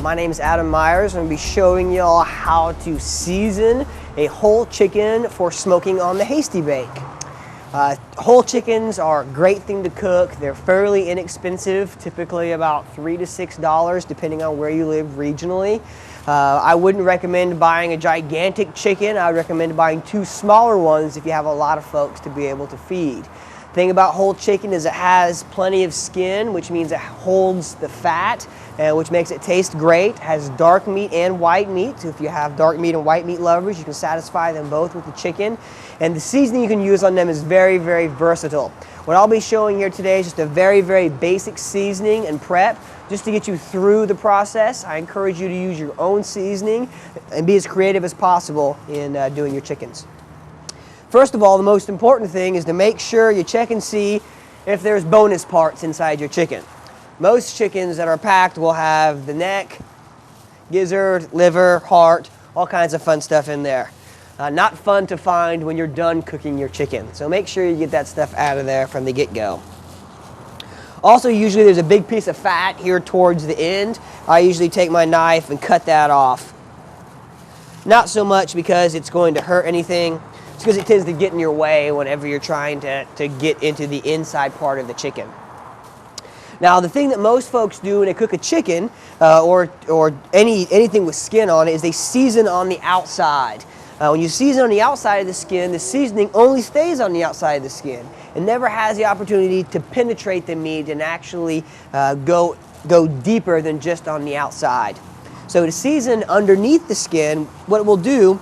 My name is Adam Myers. I'm going to be showing y'all how to season a whole chicken for smoking on the Hasty-Bake. Whole chickens are a great thing to cook. They're fairly inexpensive, typically about $3 to $6 depending on where you live regionally. I wouldn't recommend buying a gigantic chicken. I would recommend buying 2 smaller ones if you have a lot of folks to be able to feed. The thing about whole chicken is it has plenty of skin, which means it holds the fat, which makes it taste great. It has dark meat and white meat. So if you have dark meat and white meat lovers, you can satisfy them both with the chicken. And the seasoning you can use on them is very, very versatile. What I'll be showing here today is just a very, very basic seasoning and prep just to get you through the process. I encourage you to use your own seasoning and be as creative as possible in doing your chickens. First of all, the most important thing is to make sure you check and see if there's bonus parts inside your chicken. Most chickens that are packed will have the neck, gizzard, liver, heart, all kinds of fun stuff in there. Not fun to find when you're done cooking your chicken. So make sure you get that stuff out of there from the get-go. Also, usually there's a big piece of fat here towards the end. I usually take my knife and cut that off. Not so much because it's going to hurt anything. It's because it tends to get in your way whenever you're trying to get into the inside part of the chicken. Now, the thing that most folks do when they cook a chicken or anything with skin on it is they season on the outside. When you season on the outside of the skin, the seasoning only stays on the outside of the skin. It never has the opportunity to penetrate the meat and actually go deeper than just on the outside. So to season underneath the skin, what it will do,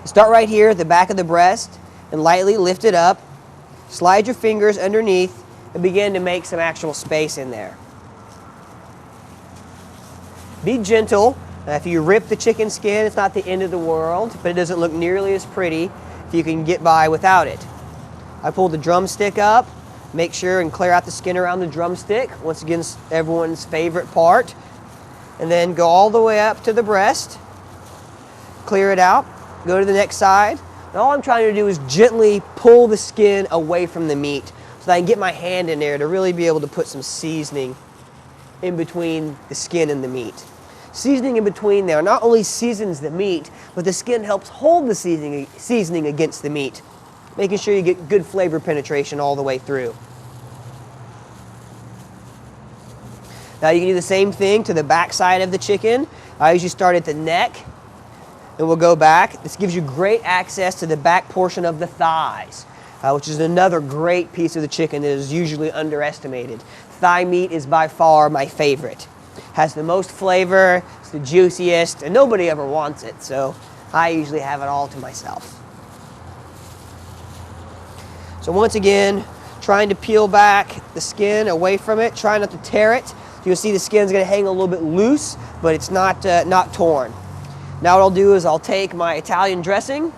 start right here at the back of the breast and lightly lift it up, slide your fingers underneath, and begin to make some actual space in there. Be gentle. If you rip the chicken skin, it's not the end of the world, but it doesn't look nearly as pretty if you can get by without it. I pull the drumstick up, make sure and clear out the skin around the drumstick, once again everyone's favorite part, and then go all the way up to the breast, clear it out, go to the next side. And all I'm trying to do is gently pull the skin away from the meat so that I can get my hand in there to really be able to put some seasoning in between the skin and the meat. Seasoning in between there not only seasons the meat, but the skin helps hold the seasoning against the meat, making sure you get good flavor penetration all the way through. Now you can do the same thing to the back side of the chicken. I usually start at the neck and we'll go back. This gives you great access to the back portion of the thighs, which is another great piece of the chicken that is usually underestimated. Thigh meat is by far my favorite. Has the most flavor, it's the juiciest, and nobody ever wants it, so I usually have it all to myself. So once again, trying to peel back the skin away from it, try not to tear it. You'll see the skin's going to hang a little bit loose, but it's not torn. Now what I'll do is I'll take my Italian dressing,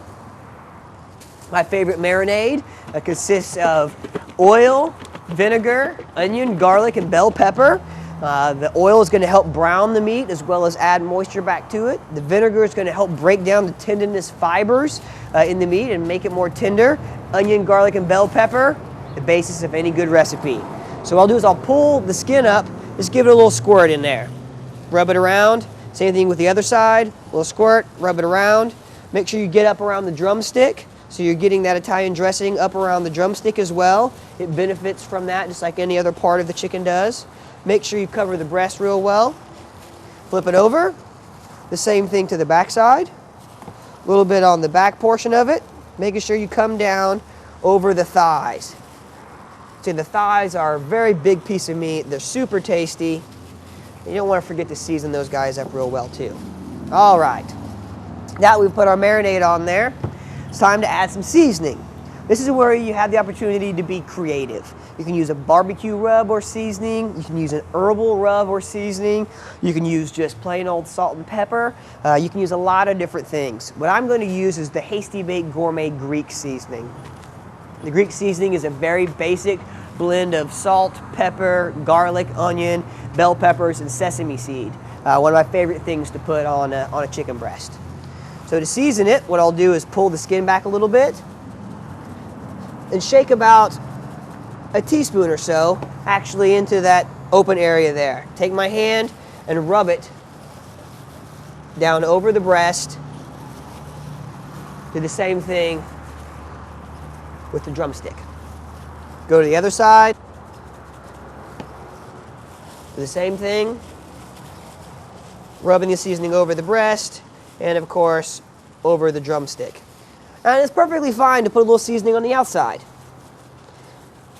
my favorite marinade, that consists of oil, vinegar, onion, garlic, and bell pepper. The oil is going to help brown the meat as well as add moisture back to it. The vinegar is going to help break down the tendinous fibers in the meat and make it more tender. Onion, garlic, and bell pepper, the basis of any good recipe. So what I'll do is I'll pull the skin up, just give it a little squirt in there. Rub it around. Same thing with the other side. A little squirt, rub it around. Make sure you get up around the drumstick, so you're getting that Italian dressing up around the drumstick as well. It benefits from that just like any other part of the chicken does. Make sure you cover the breast real well. Flip it over. The same thing to the back side. A little bit on the back portion of it. Making sure you come down over the thighs. See, the thighs are a very big piece of meat. They're super tasty. You don't want to forget to season those guys up real well too. All right. Now we've put our marinade on there. It's time to add some seasoning. This is where you have the opportunity to be creative. You can use a barbecue rub or seasoning. You can use an herbal rub or seasoning. You can use just plain old salt and pepper. You can use a lot of different things. What I'm going to use is the Hasty-Bake Gourmet Greek seasoning. The Greek seasoning is a very basic blend of salt, pepper, garlic, onion, bell peppers, and sesame seed. One of my favorite things to put on a chicken breast. So to season it, what I'll do is pull the skin back a little bit and shake about a teaspoon or so actually into that open area there. Take my hand and rub it down over the breast. Do the same thing with the drumstick. Go to the other side. Do the same thing. Rubbing the seasoning over the breast and, of course, over the drumstick. And it's perfectly fine to put a little seasoning on the outside.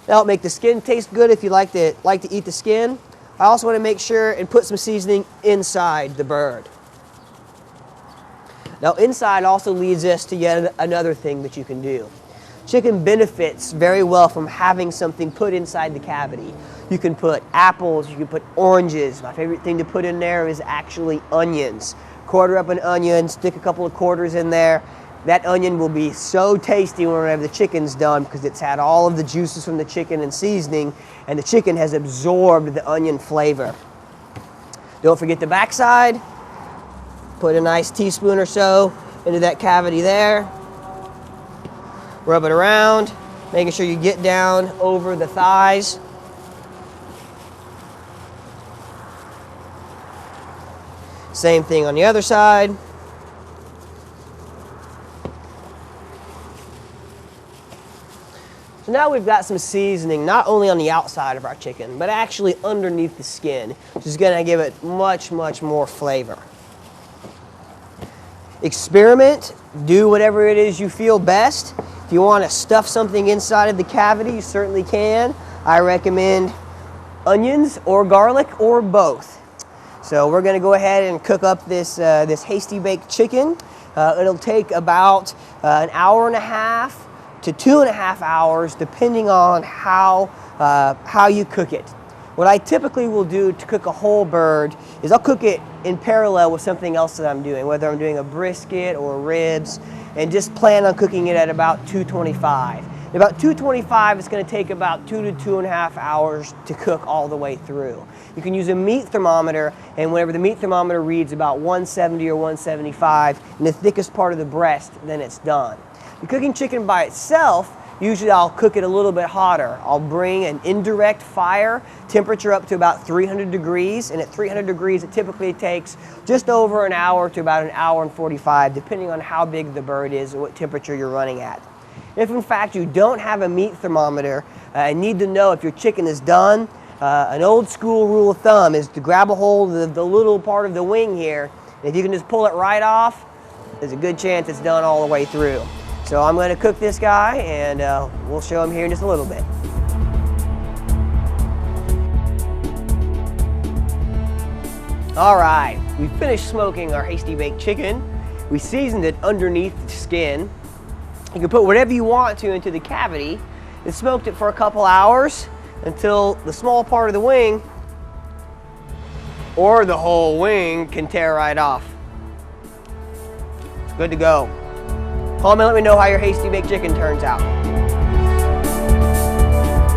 That'll make the skin taste good if you like to eat the skin. I also want to make sure and put some seasoning inside the bird. Now, inside also leads us to yet another thing that you can do. Chicken benefits very well from having something put inside the cavity. You can put apples, you can put oranges. My favorite thing to put in there is actually onions. Quarter up an onion, stick a couple of quarters in there. That onion will be so tasty whenever the chicken's done because it's had all of the juices from the chicken and seasoning, and the chicken has absorbed the onion flavor. Don't forget the backside. Put a nice teaspoon or so into that cavity there. Rub it around, making sure you get down over the thighs. Same thing on the other side. So now we've got some seasoning not only on the outside of our chicken, but actually underneath the skin, which is going to give it much, much more flavor. Experiment, do whatever it is you feel best. If you want to stuff something inside of the cavity, you certainly can. I recommend onions or garlic or both. So we're going to go ahead and cook up this Hasty-Bake chicken. It'll take about an hour and a half to 2.5 hours, depending on how you cook it. What I typically will do to cook a whole bird is I'll cook it in parallel with something else that I'm doing, whether I'm doing a brisket or ribs, and just plan on cooking it at about 225. At about 225, it's going to take about 2 to 2.5 hours to cook all the way through. You can use a meat thermometer, and whenever the meat thermometer reads about 170 or 175 in the thickest part of the breast, then it's done. If you're cooking chicken by itself, usually I'll cook it a little bit hotter. I'll bring an indirect fire temperature up to about 300 degrees, and at 300 degrees it typically takes just over an hour to about an hour and 45, depending on how big the bird is and what temperature you're running at. If in fact you don't have a meat thermometer and need to know if your chicken is done, an old school rule of thumb is to grab a hold of the little part of the wing here, and if you can just pull it right off, there's a good chance it's done all the way through. So I'm going to cook this guy, and we'll show him here in just a little bit. All right, we finished smoking our Hasty-Bake chicken. We seasoned it underneath the skin. You can put whatever you want to into the cavity and smoked it for a couple hours until the small part of the wing or the whole wing can tear right off. It's good to go. Call me and let me know how your Hasty-Bake chicken turns out.